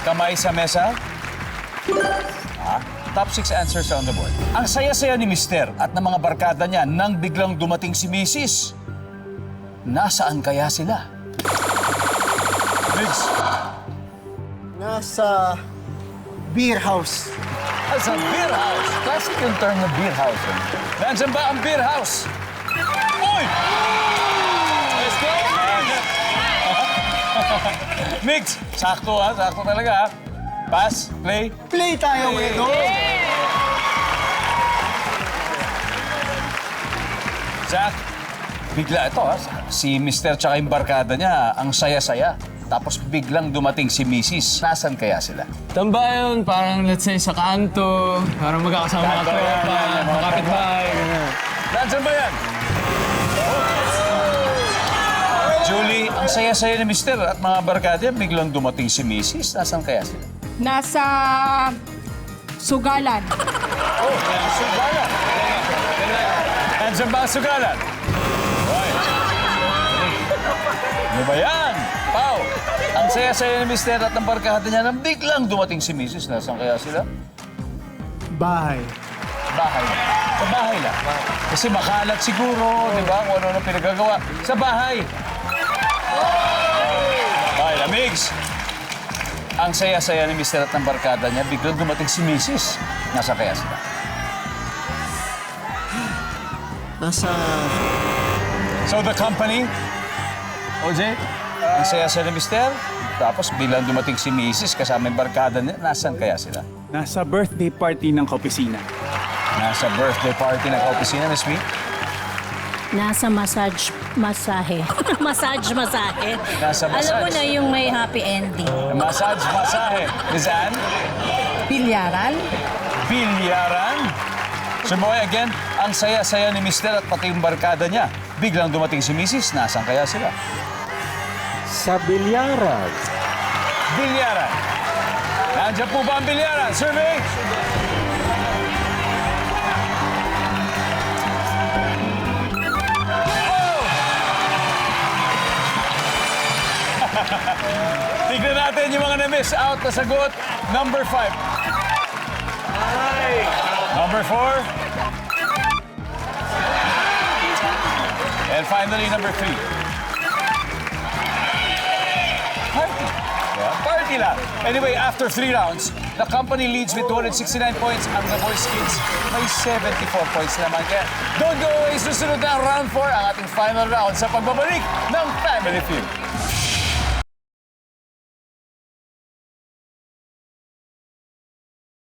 Kamay sa mesa. Top 6 answers on the board. Ang saya-saya ni Mister at ng mga barkada niya nang biglang dumating si Mrs. Nasaan kaya sila? Migs, Nasa beer house. sa beer house. Classic yung term na beer house. Nandiyan ba ang beer house? Uy! Let's go! Migs, sakto ha, sakto talaga ha. Pass, play. Play tayo ngayon. Jack, bigla ito ha. Si Mister tsaka yung barkada niya, ang saya-saya. Tapos biglang dumating si Mrs. Nasaan kaya sila? Tambayon, parang let's say sa kanto, parang magkakasama mga Kanto, tropa, yan, mga kapitbahay, ganyan. Nandiyan ba yan? Julie, ang saya-saya ni Mister at mga barkada niya, biglang dumating si Mrs. Nasaan kaya sila? Nasa sugalan. Oh, sugalan. Nandiyan ba ang sugalan? Right. Ano ba yan? Pao, ang saya-saya ni Mister at ng barkada niya nang biglang dumating si Mrs. Nasaan kaya sila? Bahay. Bahay. Sa bahay lang. Kasi makalat siguro, di ba? Kung ano-ano pinagagawa. Sa bahay. Bahay, Migs. Ang saya-saya ni Mister at ng barkada niya, biglang dumating si Mrs. Nasa kaya sila? Nasa... So the company, OJ, ang saya-saya ni Mister, tapos biglang dumating si Mrs. kasama yung barkada niya, nasan kaya sila? Nasa birthday party ng kaopisina. Nasa birthday party ng opisina, Miss Mi? Nasa massage. Massage. Nasa Alam mo massage. na yung may happy ending. Massage, masahe. Miss Anne? Bilyaran. Bilyaran. So boy, again, ang saya-saya ni Mister at pati yung barkada niya. Biglang dumating si Mrs. Nasaan kaya sila? Sa bilyaran. Bilyaran. Nandiyan po ba ang bilyaran? Survey! Tignan natin yung mga na-miss out na sagot. Number 5. Number 4. And finally, number 3. Party. Yeah, party lang. Anyway, after 3 rounds, the company leads with 269 points. Ang The Voice Kids may 74 points naman. Kaya don't go away. Susunod na ang round 4, ang ating final round sa pagbabalik ng Family Feud.